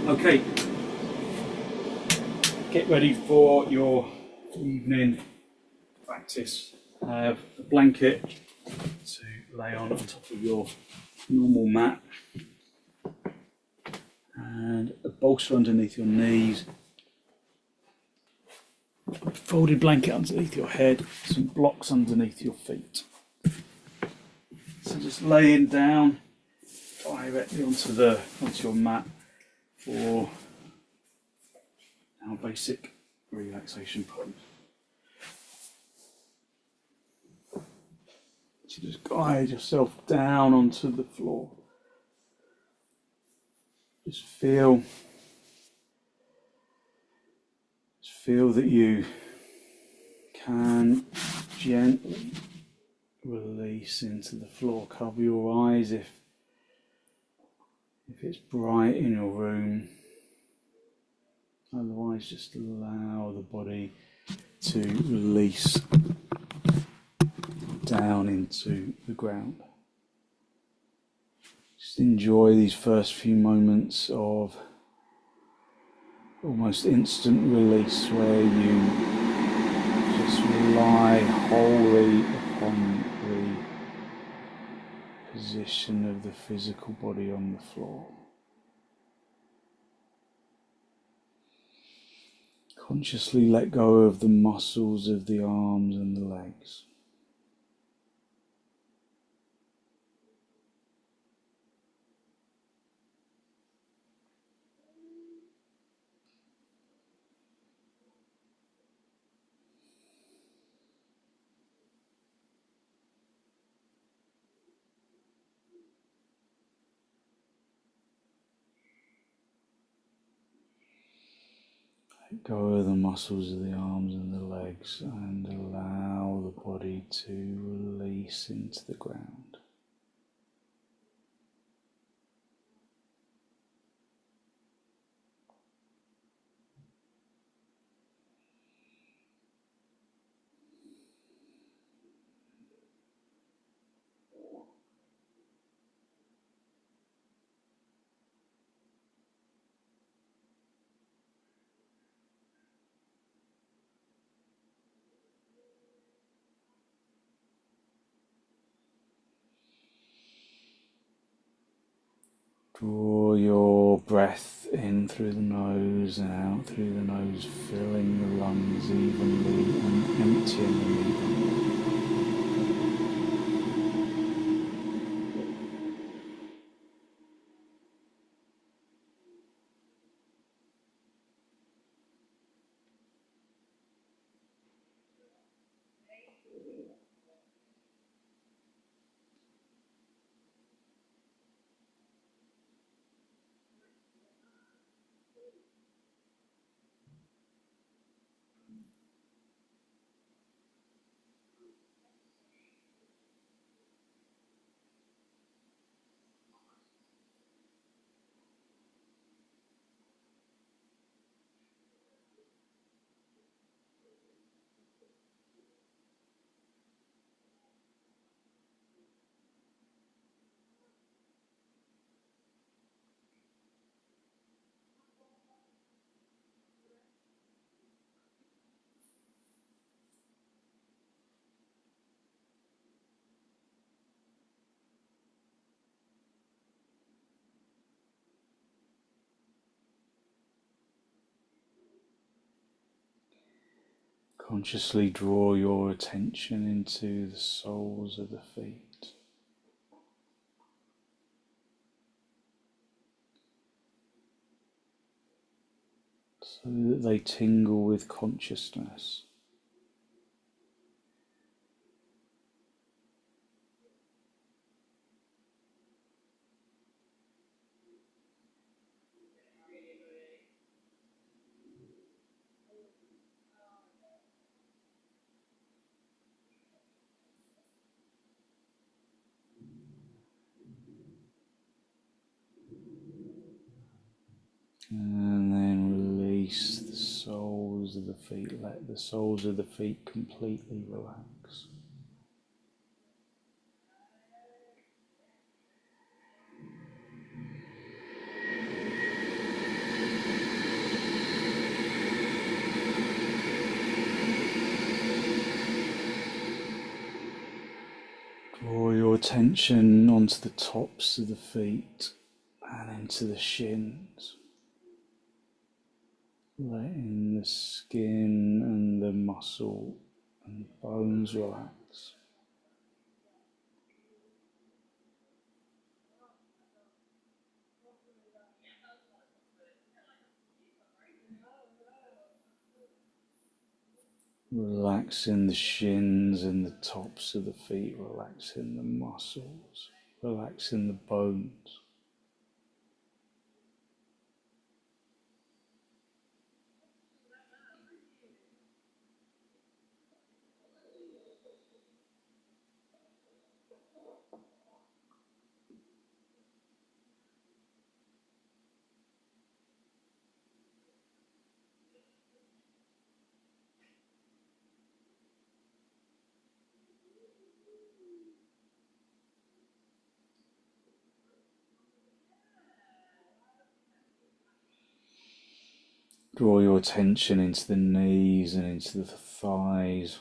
Okay, get ready for your evening practice. Have a blanket to lay on top of your normal mat and a bolster underneath your knees, a folded blanket underneath your head, some blocks underneath your feet. So just laying down directly onto your mat for our basic relaxation pose. So just guide yourself down onto the floor. Just feel that you can gently release into the floor. Cover your eyes if it's bright in your room. Otherwise, just allow the body to release down into the ground. Just enjoy these first few moments of almost instant release where you just rely wholly upon the position of the physical body on the floor. Consciously let go of the muscles of the arms and the legs. Let go of the muscles of the arms and the legs and allow the body to release into the ground. Draw your breath in through the nose and out through the nose, filling the lungs evenly and emptying them evenly. Consciously draw your attention into the soles of the feet. So that they tingle with consciousness. And then release the soles of the feet. Let the soles of the feet completely relax. attention onto the tops of the feet and into the shins, letting the skin and the muscle and the bones relax. Relaxing the shins and the tops of the feet, relaxing the muscles, relaxing the bones. Draw your attention into the knees and into the thighs.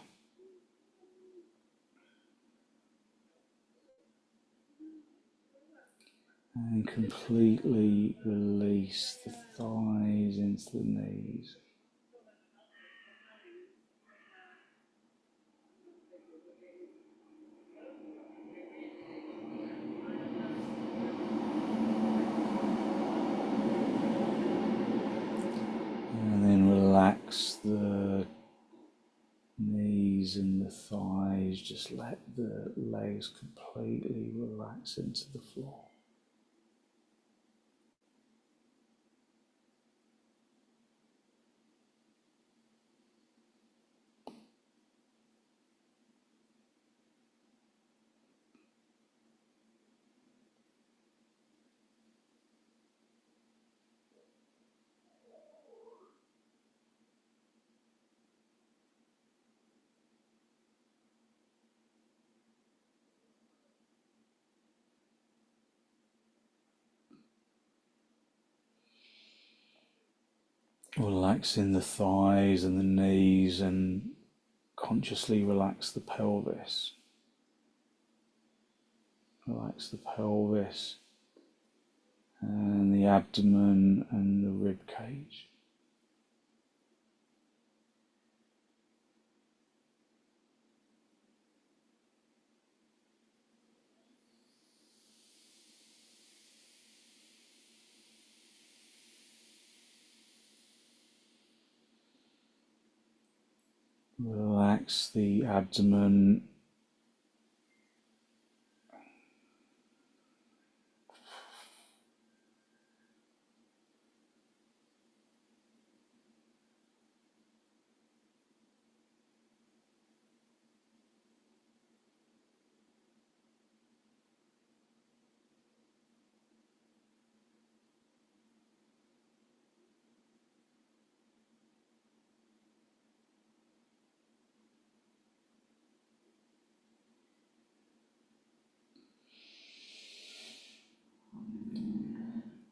And completely release the thighs into the knees. And then relax the knees and the thighs. Just let the legs completely relax into the floor. Relaxing the thighs and the knees, and consciously relax the pelvis. Relax the pelvis and the abdomen and the rib cage. Relax the abdomen.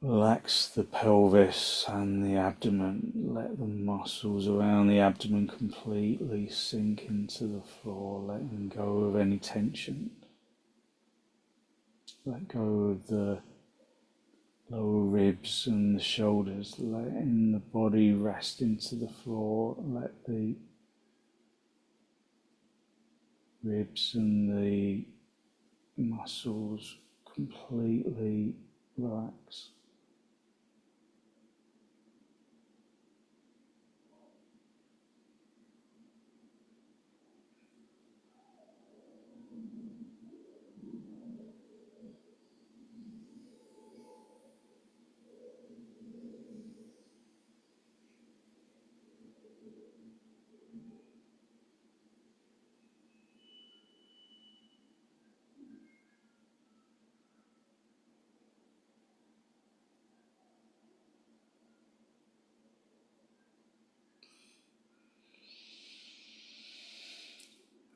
Relax the pelvis and the abdomen. Let the muscles around the abdomen completely sink into the floor, letting go of any tension. Let go of the lower ribs and the shoulders, letting the body rest into the floor. Let the ribs and the muscles completely relax.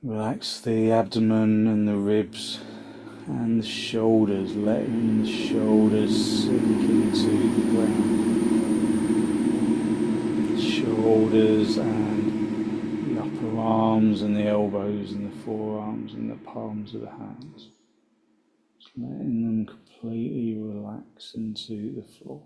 Relax the abdomen and the ribs and the shoulders, letting the shoulders sink into the ground. Shoulders and the upper arms and the elbows and the forearms and the palms of the hands. letting them completely relax into the floor.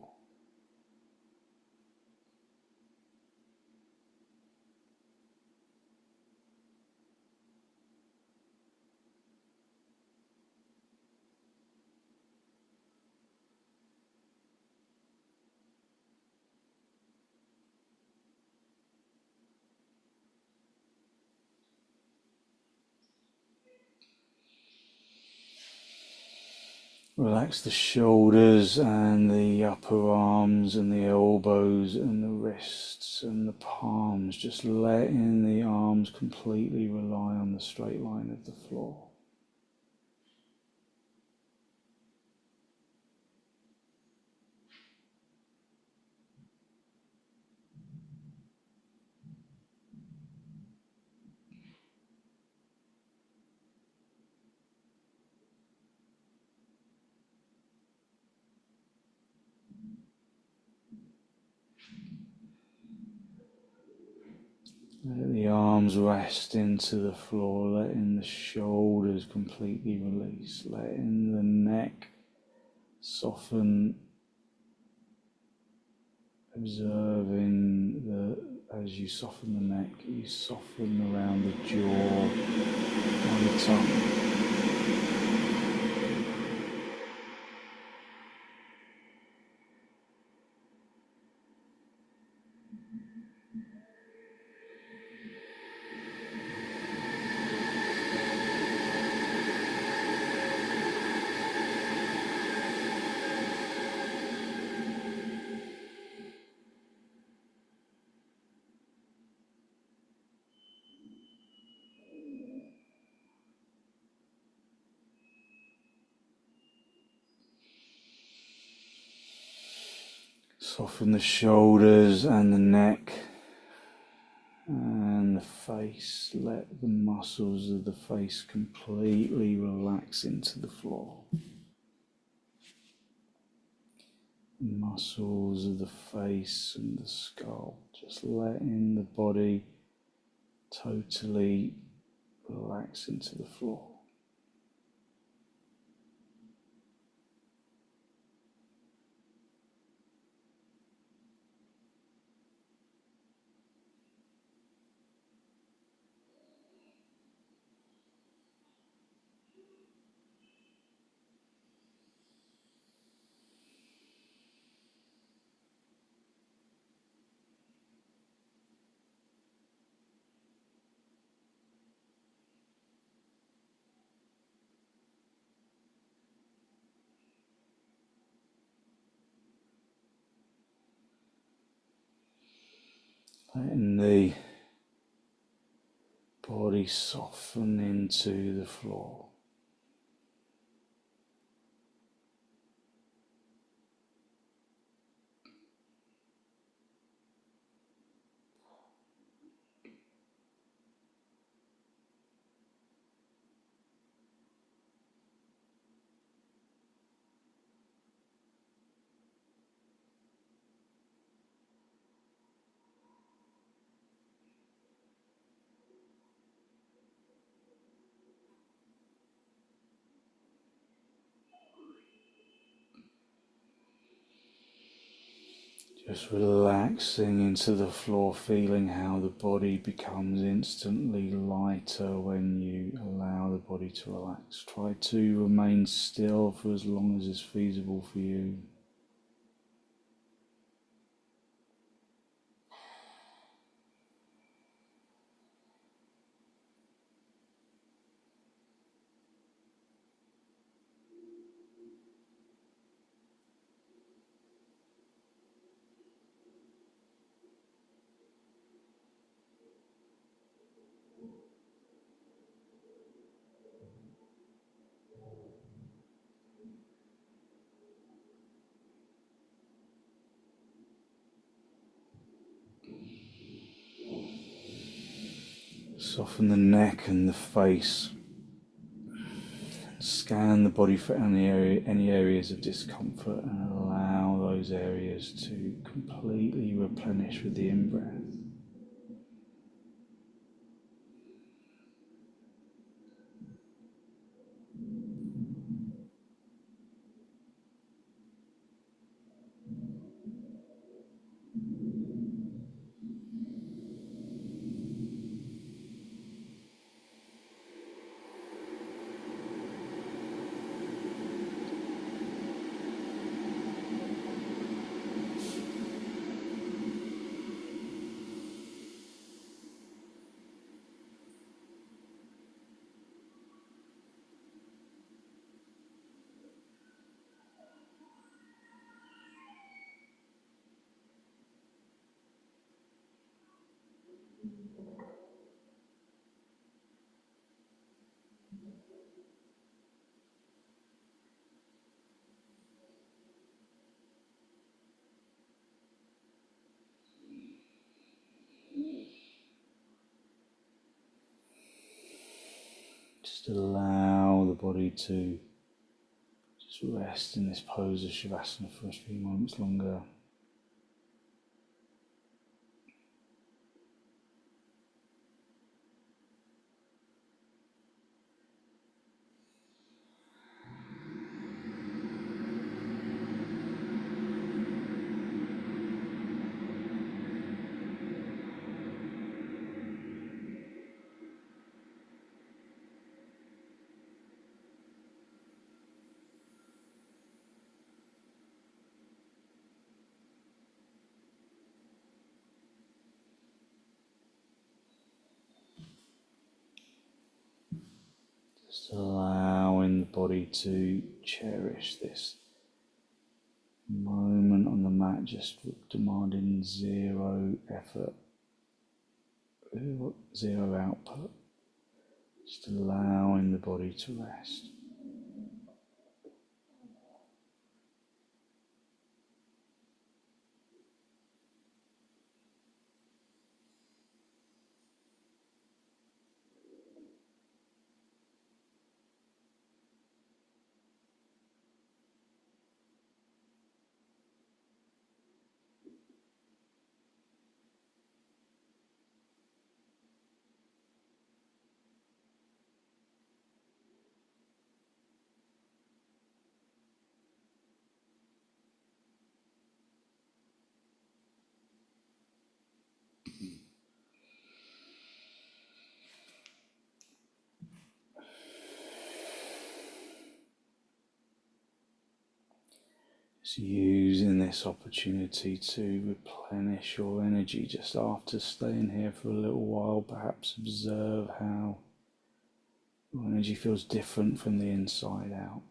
Relax the shoulders and the upper arms and the elbows and the wrists and the palms, just letting the arms completely rely on the straight line of the floor. Let the arms rest into the floor, letting the shoulders completely release, letting the neck soften, observing as you soften the neck, you soften around the jaw and the tongue. Soften the shoulders and the neck and the face. Let the muscles of the face completely relax into the floor. The muscles of the face and the skull, just letting the body totally relax into the floor. Letting the body soften into the floor. Just relaxing into the floor, feeling how the body becomes instantly lighter when you allow the body to relax. Try to remain still for as long as is feasible for you. Soften the neck and the face. Scan the body for any areas of discomfort and allow those areas to completely replenish with the in-breath. Just allow the body to just rest in this pose of Shavasana for a few moments longer. Just allowing the body to cherish this moment on the mat, just demanding zero effort, zero output, just allowing the body to rest. Just using this opportunity to replenish your energy just after staying here for a little while. Perhaps observe how your energy feels different from the inside out.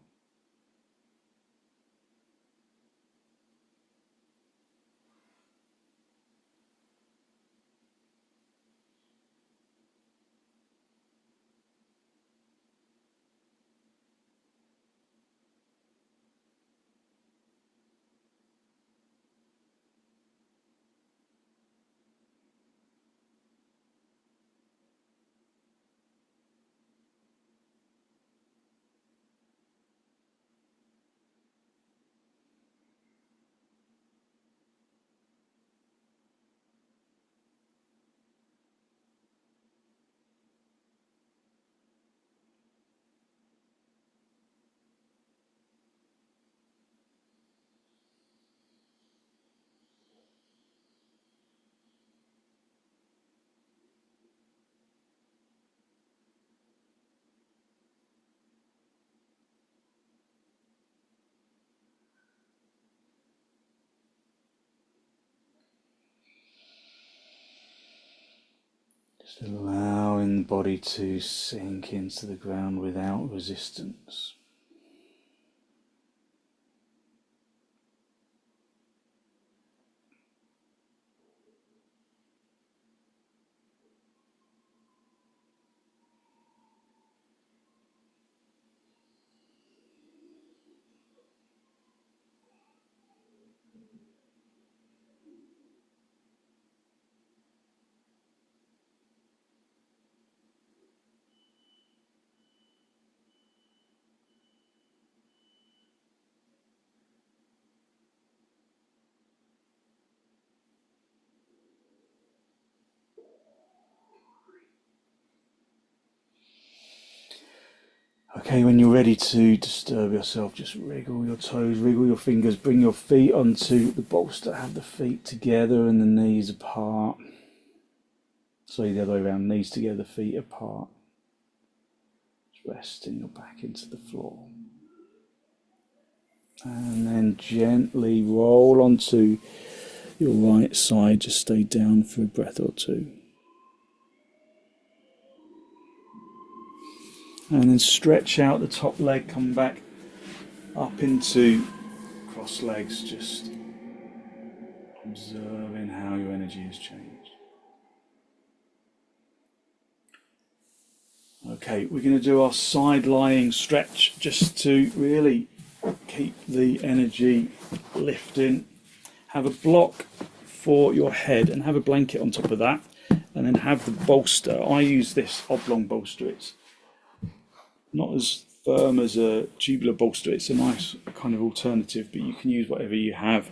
Just allowing the body to sink into the ground without resistance. Okay, when you're ready to disturb yourself, just wriggle your toes, wriggle your fingers, bring your feet onto the bolster, have the feet together and the knees apart. Sorry, the other way around, knees together, feet apart. Just resting your back into the floor. And then gently roll onto your right side, just stay down for a breath or two. And then stretch out the top leg, come back up into cross legs, just observing how your energy has changed. Okay, we're going to do our side lying stretch just to really keep the energy lifting. Have a block for your head and have a blanket on top of that, and then have the bolster. I use this oblong bolster. It's not as firm as a tubular bolster. It's a nice kind of alternative, but you can use whatever you have.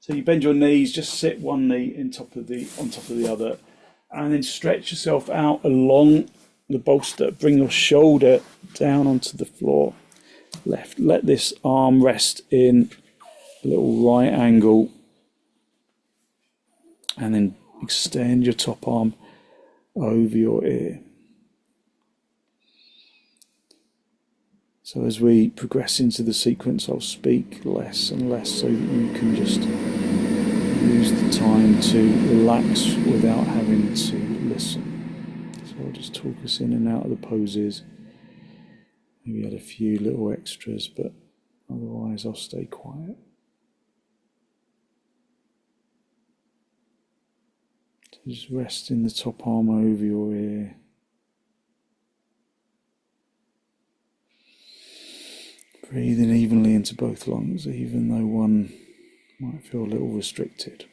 So you bend your knees, just sit one knee on top of the other, and then stretch yourself out along the bolster. Bring your shoulder down onto the floor. Left. Let this arm rest in a little right angle, and then extend your top arm over your ear. So as we progress into the sequence, I'll speak less and less so that you can just use the time to relax without having to listen. So I'll just talk us in and out of the poses. Maybe add a few little extras, but otherwise I'll stay quiet. So just resting the top arm over your ear. Breathing evenly into both lungs, even though one might feel a little restricted.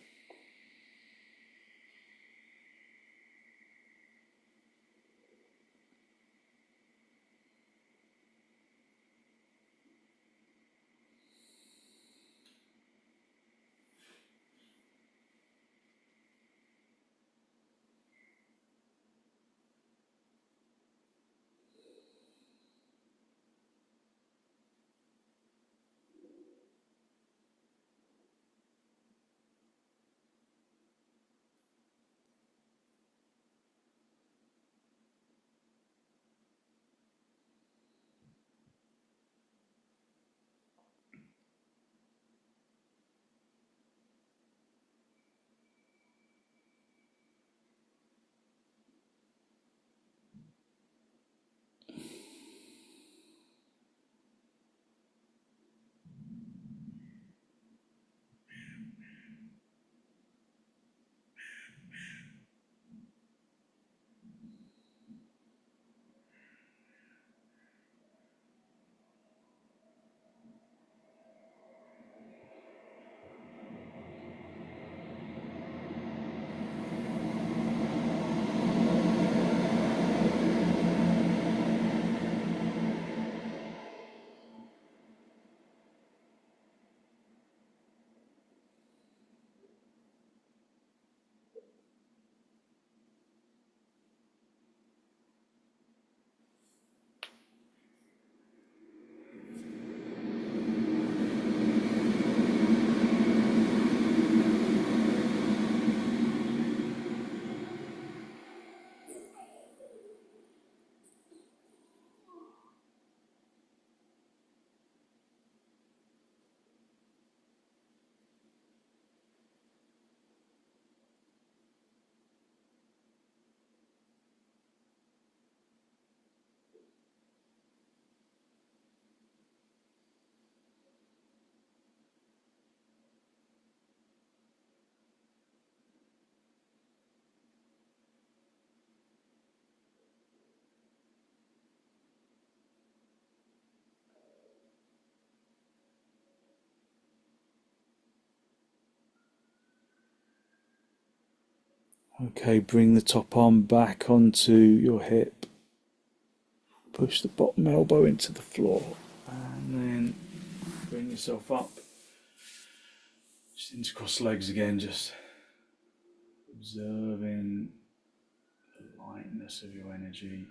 Okay, bring the top arm back onto your hip. Push the bottom elbow into the floor. And then bring yourself up. Just intercross legs again, just observing the lightness of your energy.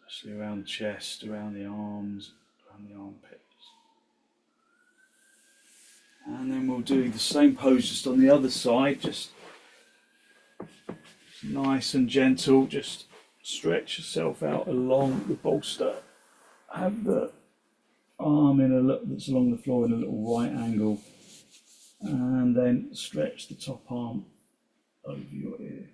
Especially around the chest, around the arms, around the armpits. And then we'll do the same pose just on the other side, just nice and gentle, just stretch yourself out along the bolster. Have the arm that's along the floor in a little right angle, and then stretch the top arm over your ear.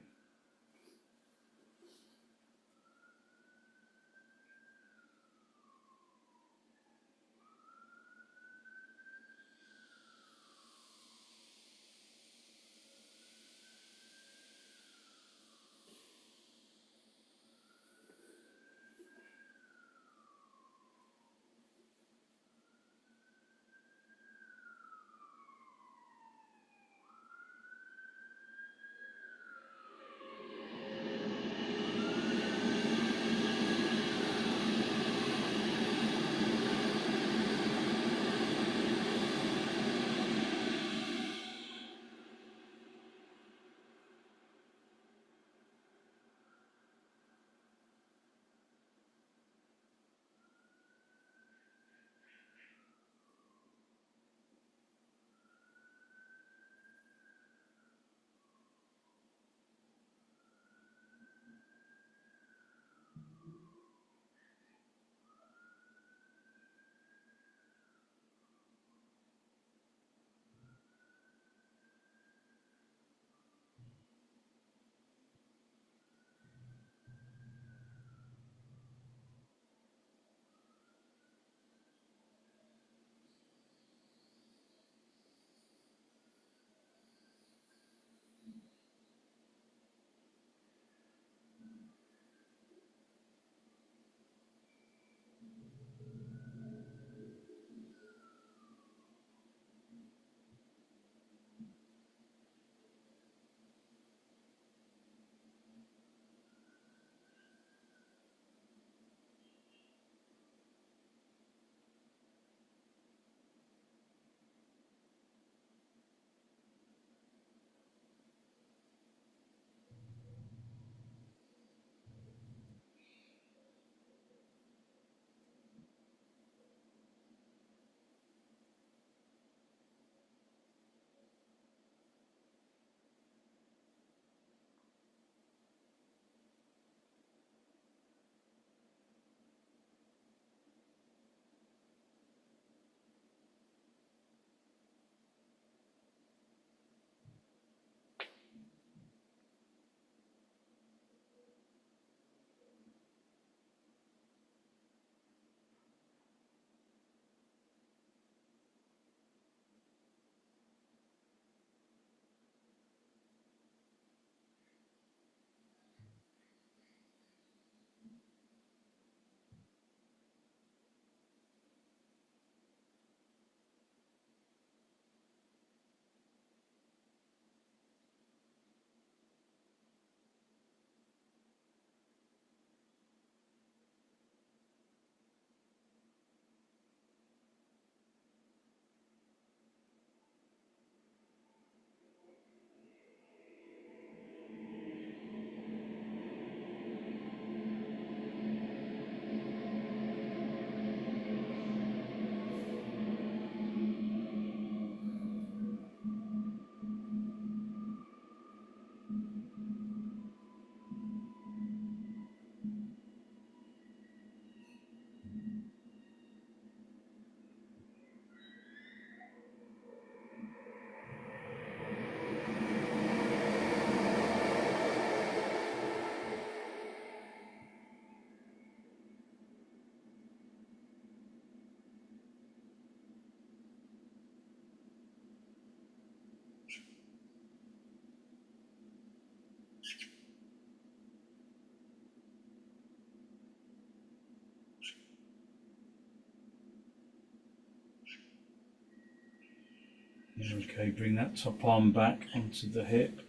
Okay, bring that top arm back onto the hip,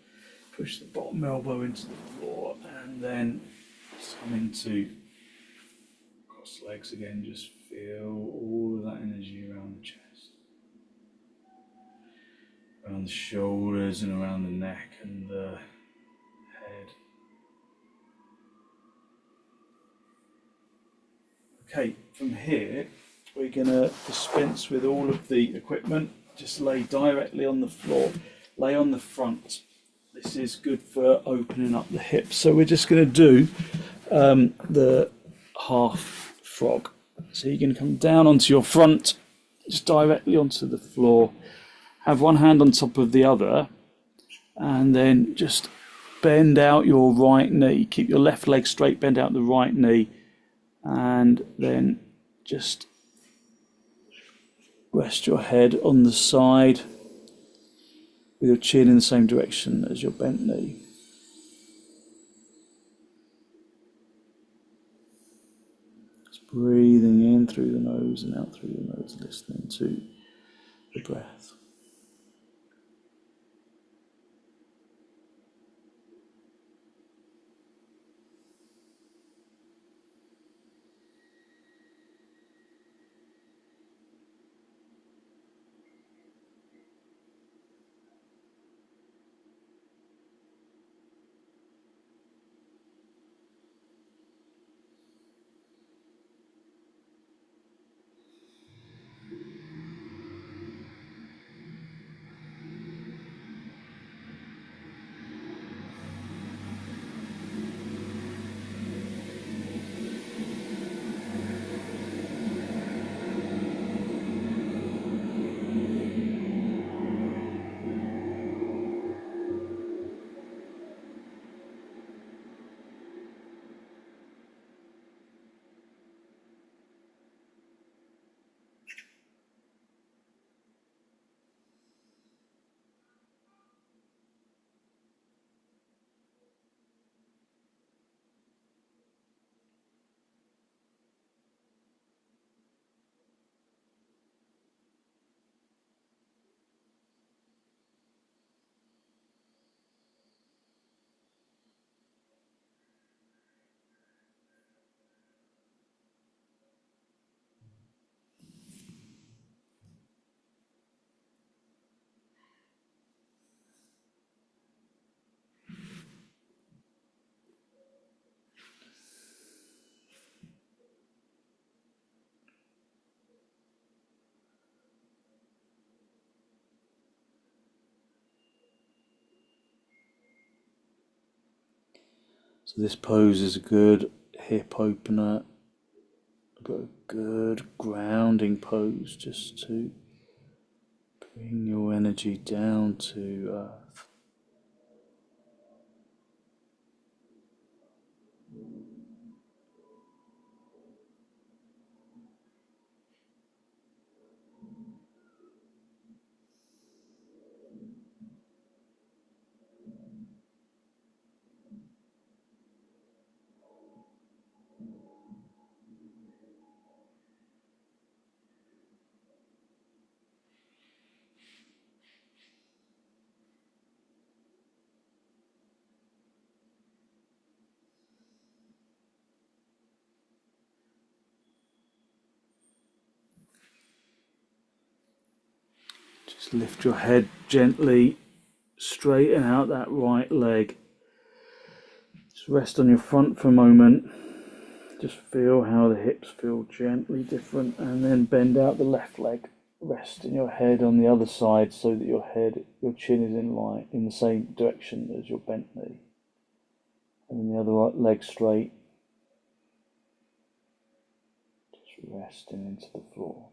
push the bottom elbow into the floor, and then just come into cross legs again. Just feel all of that energy around the chest, around the shoulders, and around the neck and the head. Okay, from here we're going to dispense with all of the equipment. Just lay directly on the floor, lay on the front. This is good for opening up the hips. So we're just going to do the half frog. So you're going to come down onto your front, just directly onto the floor. Have one hand on top of the other, and then just bend out your right knee. Keep your left leg straight, bend out the right knee, and then just rest your head on the side with your chin in the same direction as your bent knee. Just breathing in through the nose and out through the nose, listening to the breath. So this pose is a good hip opener, a good grounding pose, just to bring your energy down to earth. Just lift your head gently, straighten out that right leg. Just rest on your front for a moment. Just feel how the hips feel gently different, and then bend out the left leg. Resting your head on the other side so that your chin is in line, in the same direction as your bent knee. And then the other right leg straight. Just resting into the floor.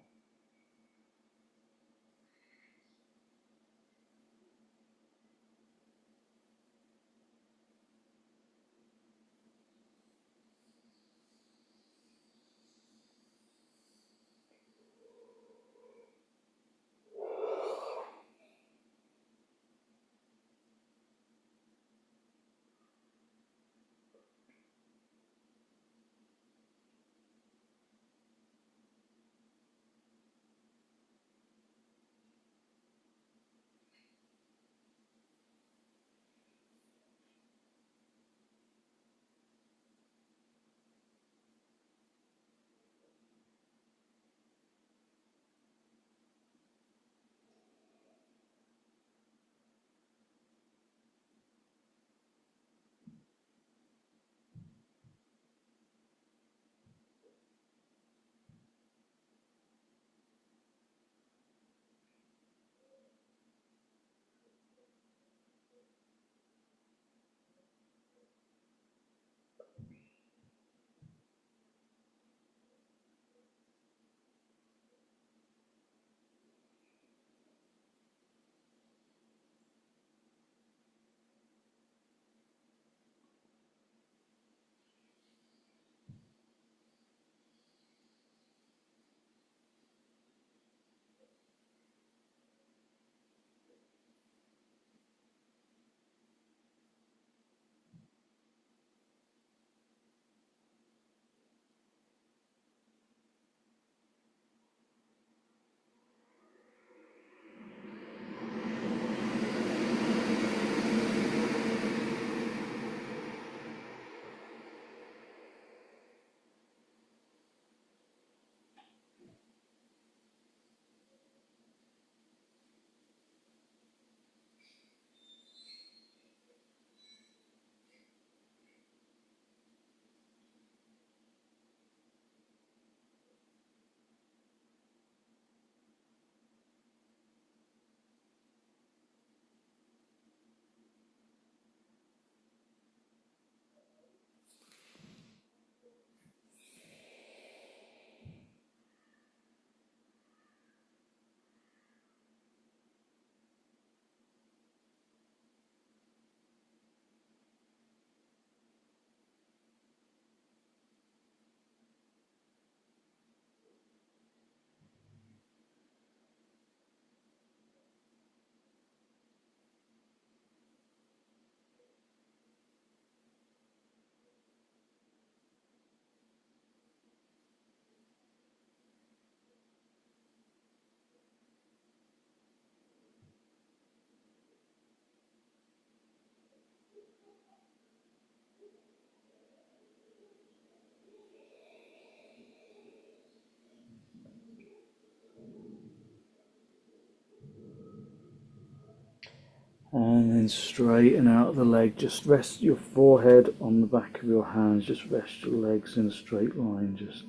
And then straighten out the leg. Just rest your forehead on the back of your hands. Just rest your legs in a straight line. Just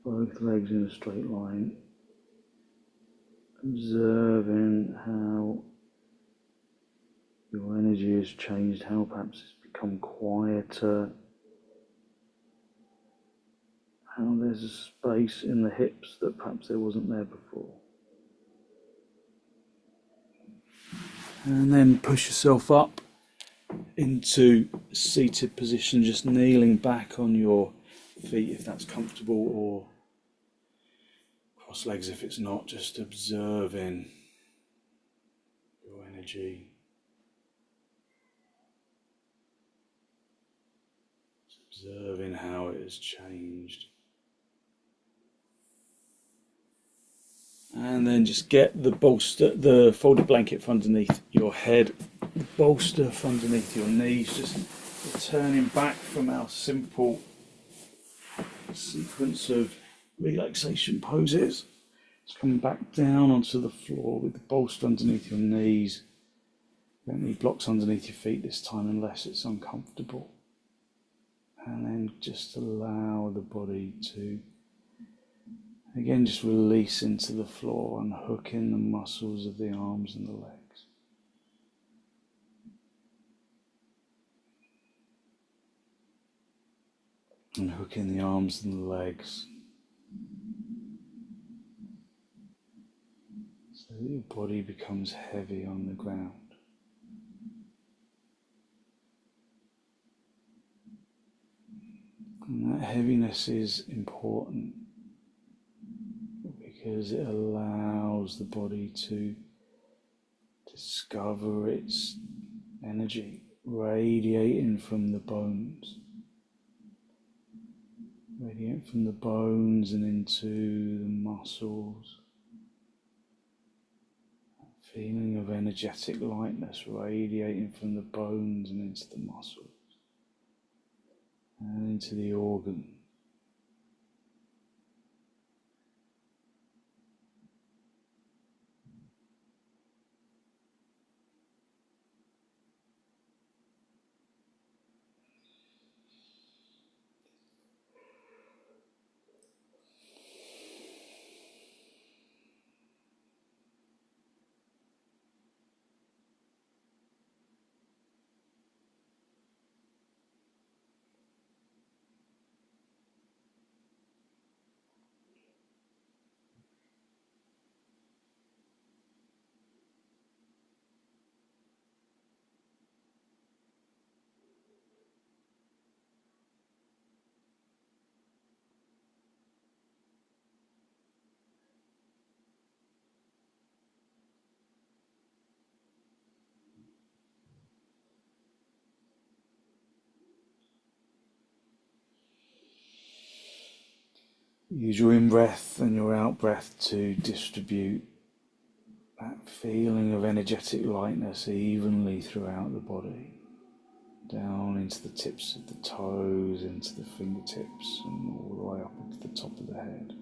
both legs in a straight line. Observing how your energy has changed, how perhaps it's become quieter, how there's a space in the hips that perhaps there wasn't there before. And then push yourself up into a seated position, just kneeling back on your feet if that's comfortable, or cross legs if it's not, just observing your energy. Just observing how it has changed. And then just get the bolster, the folded blanket from underneath your head, the bolster from underneath your knees, just returning back from our simple sequence of relaxation poses. Just coming back down onto the floor with the bolster underneath your knees. Don't need blocks underneath your feet this time unless it's uncomfortable. And then just allow the body to again, just release into the floor, unhooking the muscles of the arms and the legs. Unhooking the arms and the legs. So that your body becomes heavy on the ground. And that heaviness is important because it allows the body to discover its energy radiating from the bones. Radiating from the bones and into the muscles. That feeling of energetic lightness radiating from the bones and into the muscles. And into the organs. Use your in-breath and your out-breath to distribute that feeling of energetic lightness evenly throughout the body, down into the tips of the toes, into the fingertips, and all the way up into the top of the head.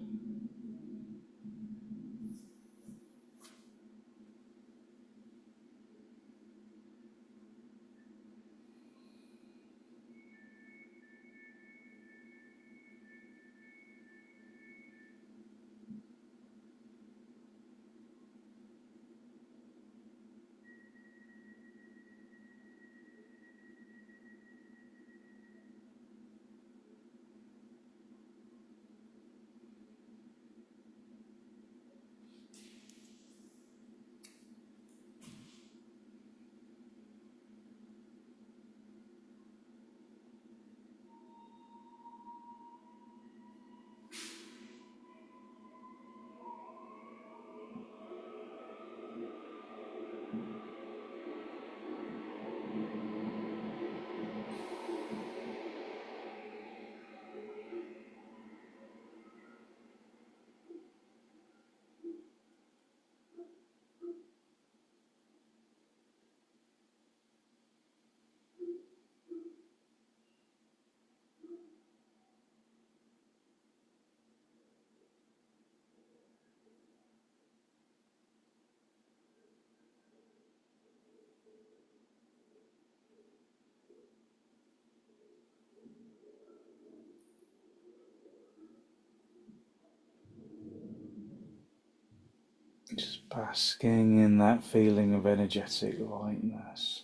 basking in that feeling of energetic lightness.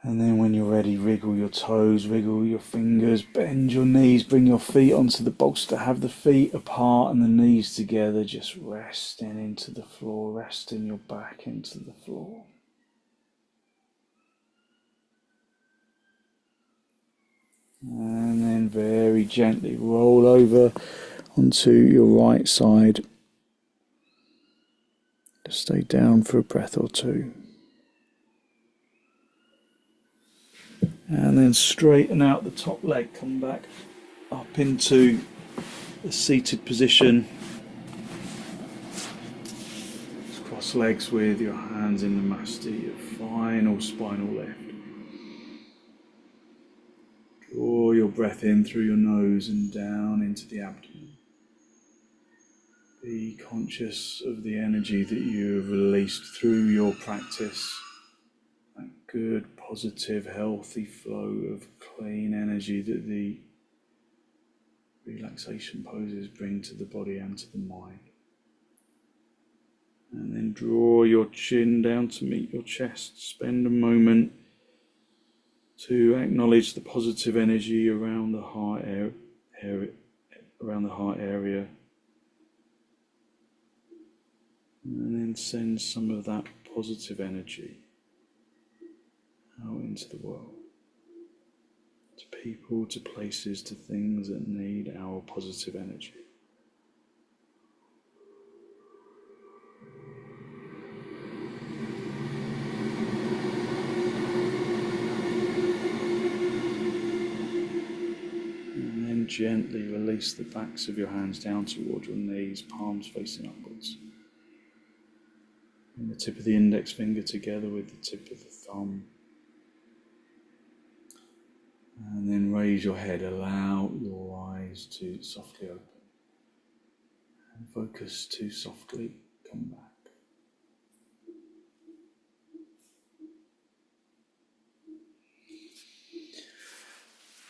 And then when you're ready, wriggle your toes, wriggle your fingers, bend your knees, bring your feet onto the bolster, have the feet apart and the knees together, just resting into the floor, resting your back into the floor. And then very gently roll over onto your right side. Just stay down for a breath or two. And then straighten out the top leg, come back up into the seated position. Just cross legs with your hands in the masti, your final spinal lift. Draw your breath in through your nose and down into the abdomen. Be conscious of the energy that you have released through your practice. That good, positive, healthy flow of clean energy that the relaxation poses bring to the body and to the mind. And then draw your chin down to meet your chest. Spend a moment to acknowledge the positive energy around the heart area. And then send some of that positive energy out into the world, to people, to places, to things that need our positive energy. And then gently release the backs of your hands down towards your knees, palms facing upwards. And the tip of the index finger together with the tip of the thumb. And then raise your head, allow your eyes to softly open. And focus to softly come back.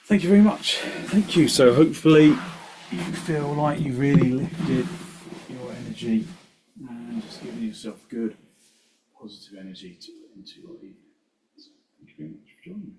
Thank you very much. Thank you. So hopefully you feel like you really lifted your energy and just giving yourself good, positive energy to put into your evening. So thank you very much for joining me.